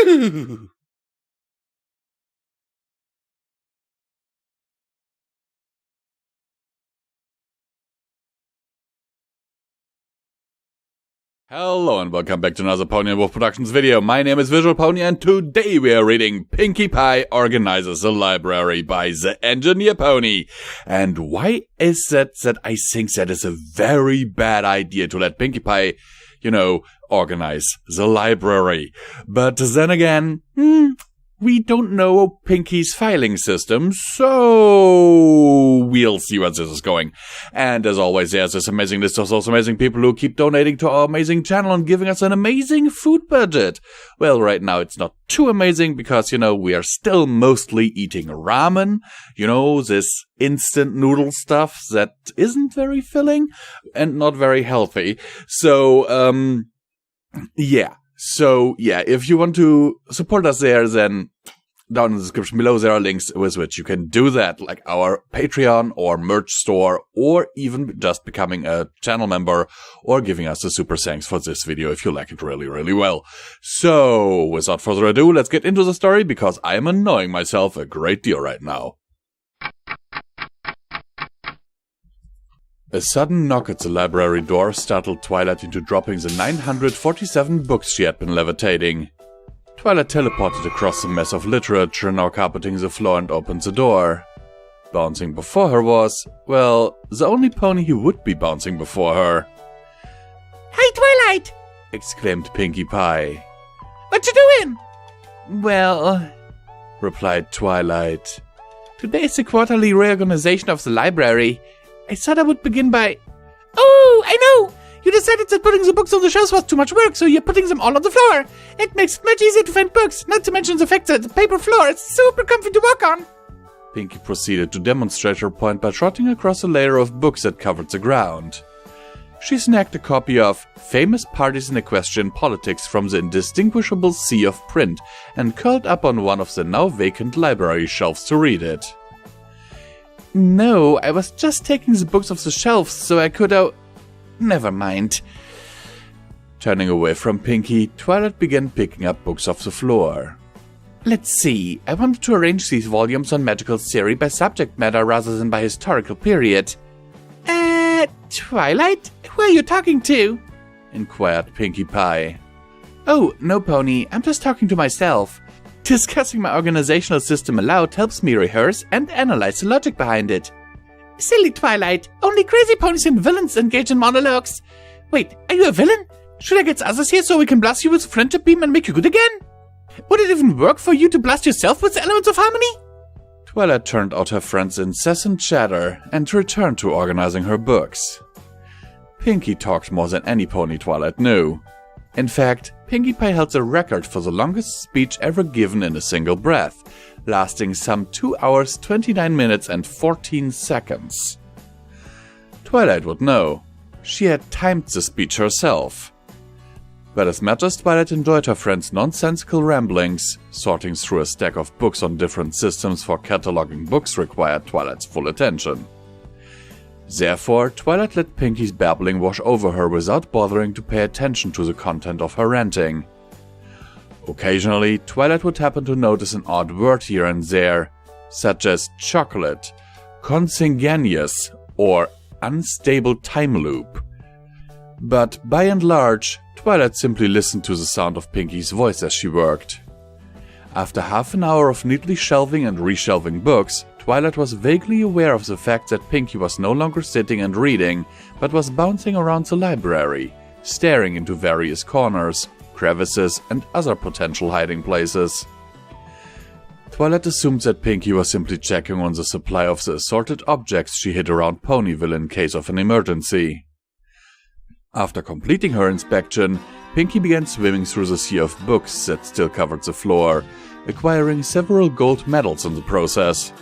Hello and welcome back to another Pony&Wolf Productions video. My name is Visual Pony and today we are reading Pinkie Pie Organizes a Library by the Engineer Pony. And why is that I think that is a very bad idea to let Pinkie Pie, organize the library. But then again, we don't know Pinkie's filing system, so we'll see where this is going. And as always, there's this amazing list of those amazing people who keep donating to our amazing channel and giving us an amazing food budget. Well, right now it's not too amazing because, we are still mostly eating ramen. This instant noodle stuff that isn't very filling and not very healthy. So, yeah. So, yeah, if you want to support us there, then down in the description below there are links with which you can do that, like our Patreon or merch store, or even just becoming a channel member or giving us a super thanks for this video if you like it really, really well. So, without further ado, let's get into the story because I am annoying myself a great deal right now. A sudden knock at the library door startled Twilight into dropping the 947 books she had been levitating. Twilight teleported across the mess of literature now carpeting the floor and opened the door. Bouncing before her was, well, the only pony who would be bouncing before her. "Hey, Twilight!" exclaimed Pinkie Pie. "What you doing?" "Well," replied Twilight, "today's the quarterly reorganization of the library. I thought I would begin by..." "Oh, I know! You decided that putting the books on the shelves was too much work, so you're putting them all on the floor. It makes it much easier to find books, not to mention the fact that the paper floor is super comfy to walk on." Pinkie proceeded to demonstrate her point by trotting across a layer of books that covered the ground. She snagged a copy of Famous Parties in Equestrian Politics from the indistinguishable sea of print and curled up on one of the now vacant library shelves to read it. "No, I was just taking the books off the shelves so I could, never mind." Turning away from Pinkie, Twilight began picking up books off the floor. "Let's see, I wanted to arrange these volumes on magical theory by subject matter rather than by historical period." Twilight? Who are you talking to?" inquired Pinkie Pie. "Oh, no, Pony, I'm just talking to myself. Discussing my organizational system aloud helps me rehearse and analyze the logic behind it." "Silly Twilight, only crazy ponies and villains engage in monologues. Wait, are you a villain? Should I get others here so we can blast you with friendship beam and make you good again? Would it even work for you to blast yourself with the elements of harmony?" Twilight turned out her friend's incessant chatter and returned to organizing her books. Pinkie talked more than any pony Twilight knew. In fact, Pinkie Pie held the record for the longest speech ever given in a single breath, lasting some 2 hours, 29 minutes and 14 seconds. Twilight would know. She had timed the speech herself. But as much as Twilight enjoyed her friend's nonsensical ramblings, sorting through a stack of books on different systems for cataloging books required Twilight's full attention. Therefore, Twilight let Pinkie's babbling wash over her without bothering to pay attention to the content of her ranting. Occasionally, Twilight would happen to notice an odd word here and there, such as chocolate, consanguineous, or unstable time loop. But by and large, Twilight simply listened to the sound of Pinkie's voice as she worked. After half an hour of neatly shelving and reshelving books, Twilight was vaguely aware of the fact that Pinkie was no longer sitting and reading, but was bouncing around the library, staring into various corners, crevices, and other potential hiding places. Twilight assumed that Pinkie was simply checking on the supply of the assorted objects she hid around Ponyville in case of an emergency. After completing her inspection, Pinkie began swimming through the sea of books that still covered the floor, acquiring several gold medals in the process.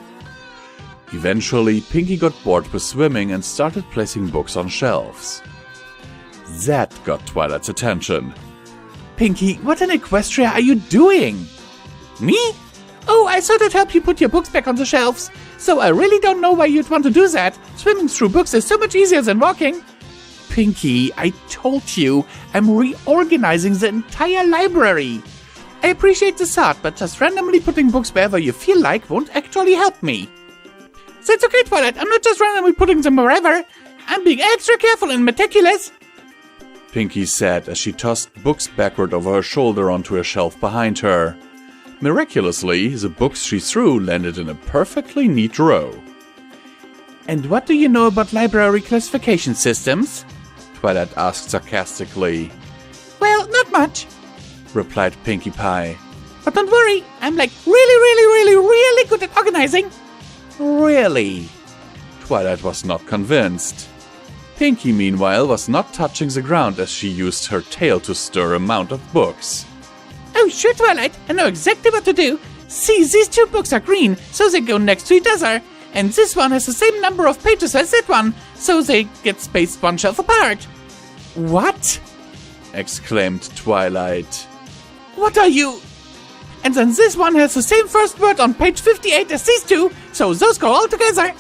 Eventually, Pinkie got bored with swimming and started placing books on shelves. That got Twilight's attention. "Pinkie, what in Equestria are you doing?" "Me? Oh, I thought I'd help you put your books back on the shelves. So I really don't know why you'd want to do that. Swimming through books is so much easier than walking." "Pinkie, I told you, I'm reorganizing the entire library." I appreciate the thought, but just randomly putting books wherever you feel like won't actually help me. That's okay, Twilight. I'm not just randomly putting them wherever. I'm being extra careful and meticulous. Pinkie said as she tossed books backward over her shoulder onto a shelf behind her. Miraculously, the books she threw landed in a perfectly neat row. And what do you know about library classification systems? Twilight asked sarcastically. Well, not much, replied Pinkie Pie. But don't worry, I'm like really good at organizing. Really? Twilight was not convinced. Pinkie, meanwhile, was not touching the ground as she used her tail to stir a mound of books. Oh, sure, Twilight, I know exactly what to do. See, these two books are green, so they go next to each other. And this one has the same number of pages as that one, so they get spaced one shelf apart. What? Exclaimed Twilight. What are you? And then this one has the same first word on page 58 as these two, so those go all together.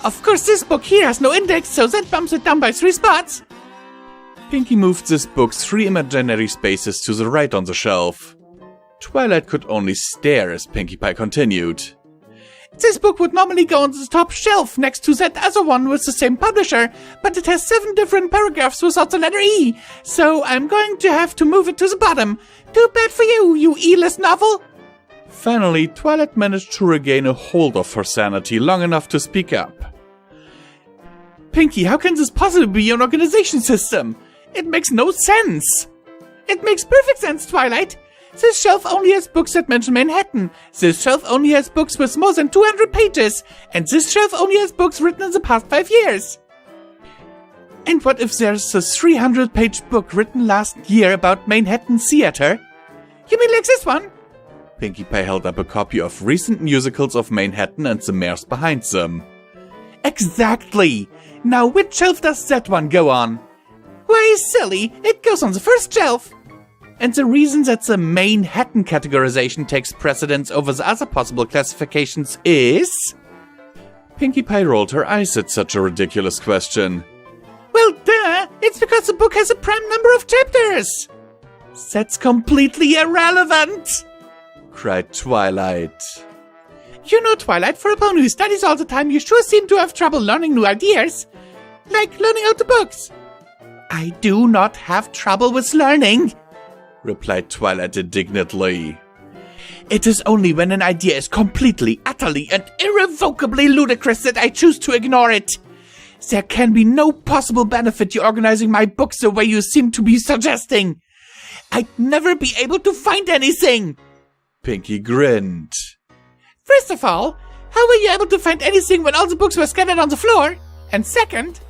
Of course, this book here has no index, so that bumps it down by 3 spots. Pinkie moved this book 3 imaginary spaces to the right on the shelf. Twilight could only stare as Pinkie Pie continued. This book would normally go on the top shelf next to that other one with the same publisher, but it has 7 different paragraphs without the letter E, so I'm going to have to move it to the bottom. Too bad for you, you E-list novel. Finally, Twilight managed to regain a hold of her sanity long enough to speak up. Pinkie, how can this possibly be an organization system? It makes no sense. It makes perfect sense, Twilight. This shelf only has books that mention Manhattan. This shelf only has books with more than 200 pages. And this shelf only has books written in the past 5 years. And what if there's a 300-page book written last year about Manhattan Theater? You mean like this one? Pinkie Pie held up a copy of recent musicals of Manhattan and the mares behind them. Exactly! Now which shelf does that one go on? Why, silly, it goes on the first shelf! And the reason that the Manhattan categorization takes precedence over the other possible classifications is... Pinkie Pie rolled her eyes at such a ridiculous question. Well, duh! It's because the book has a prime number of chapters! That's completely irrelevant! Cried Twilight. You know, Twilight, for a pony who studies all the time, you sure seem to have trouble learning new ideas. Like learning out the books. I do not have trouble with learning, replied Twilight indignantly. It is only when an idea is completely, utterly, and irrevocably ludicrous that I choose to ignore it. There can be no possible benefit to organizing my books the way you seem to be suggesting. I'd never be able to find anything. Pinkie grinned. First of all, how were you able to find anything when all the books were scattered on the floor? And second,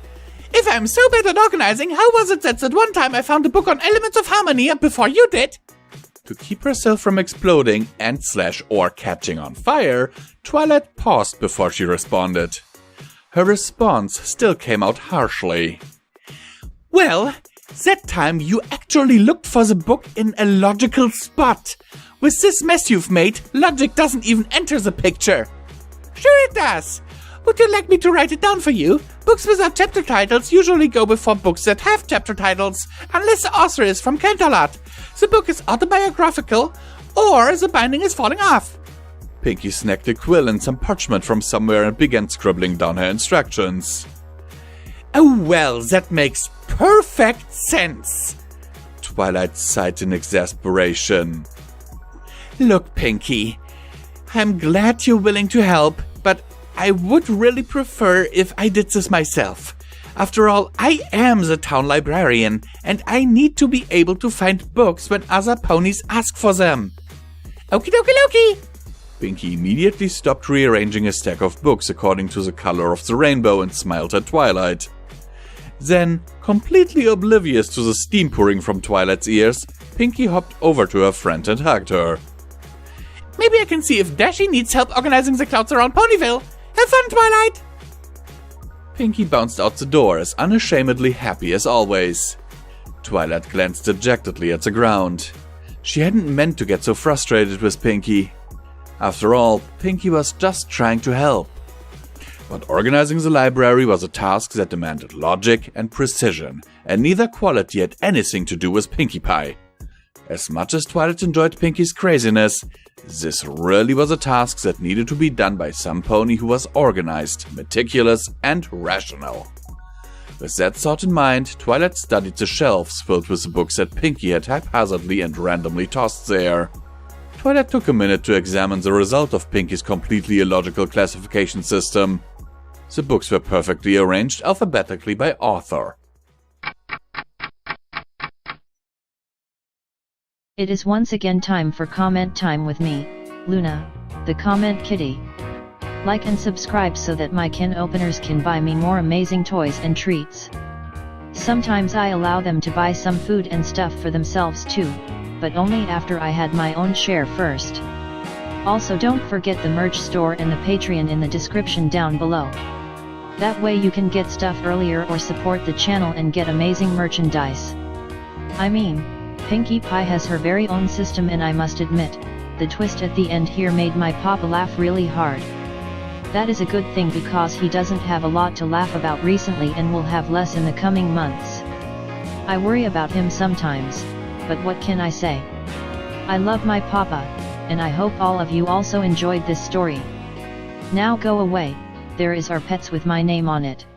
if I'm so bad at organizing, how was it that one time I found a book on elements of harmony before you did? To keep herself from exploding and/or catching on fire, Twilight paused before she responded. Her response still came out harshly. Well, that time you actually looked for the book in a logical spot. With this mess you've made, logic doesn't even enter the picture. Sure it does. Would you like me to write it down for you? Books without chapter titles usually go before books that have chapter titles, unless the author is from Canterlot. The book is autobiographical, or the binding is falling off. Pinkie snagged a quill and some parchment from somewhere and began scribbling down her instructions. Oh well, that makes perfect sense. Twilight sighed in exasperation. Look, Pinkie, I'm glad you're willing to help, but I would really prefer if I did this myself. After all, I am the town librarian, and I need to be able to find books when other ponies ask for them. Okie dokie dokie! Pinkie immediately stopped rearranging a stack of books according to the color of the rainbow and smiled at Twilight. Then, completely oblivious to the steam pouring from Twilight's ears, Pinkie hopped over to her friend and hugged her. Maybe I can see if Dashie needs help organizing the clouds around Ponyville. Have fun, Twilight! Pinkie bounced out the door as unashamedly happy as always. Twilight glanced dejectedly at the ground. She hadn't meant to get so frustrated with Pinkie. After all, Pinkie was just trying to help. But organizing the library was a task that demanded logic and precision, and neither quality had anything to do with Pinkie Pie. As much as Twilight enjoyed Pinkie's craziness, this really was a task that needed to be done by some pony who was organized, meticulous, and rational. With that thought in mind, Twilight studied the shelves filled with the books that Pinkie had haphazardly and randomly tossed there. Twilight took a minute to examine the result of Pinkie's completely illogical classification system. The books were perfectly arranged alphabetically by author. It is once again time for comment time with me, Luna, the comment kitty. Like and subscribe so that my can openers can buy me more amazing toys and treats. Sometimes I allow them to buy some food and stuff for themselves too, but only after I had my own share first. Also don't forget the merch store and the Patreon in the description down below. That way you can get stuff earlier or support the channel and get amazing merchandise. I mean, Pinkie Pie has her very own system, and I must admit, the twist at the end here made my papa laugh really hard. That is a good thing because he doesn't have a lot to laugh about recently and will have less in the coming months. I worry about him sometimes, but what can I say? I love my papa, and I hope all of you also enjoyed this story. Now go away, there is our pets with my name on it.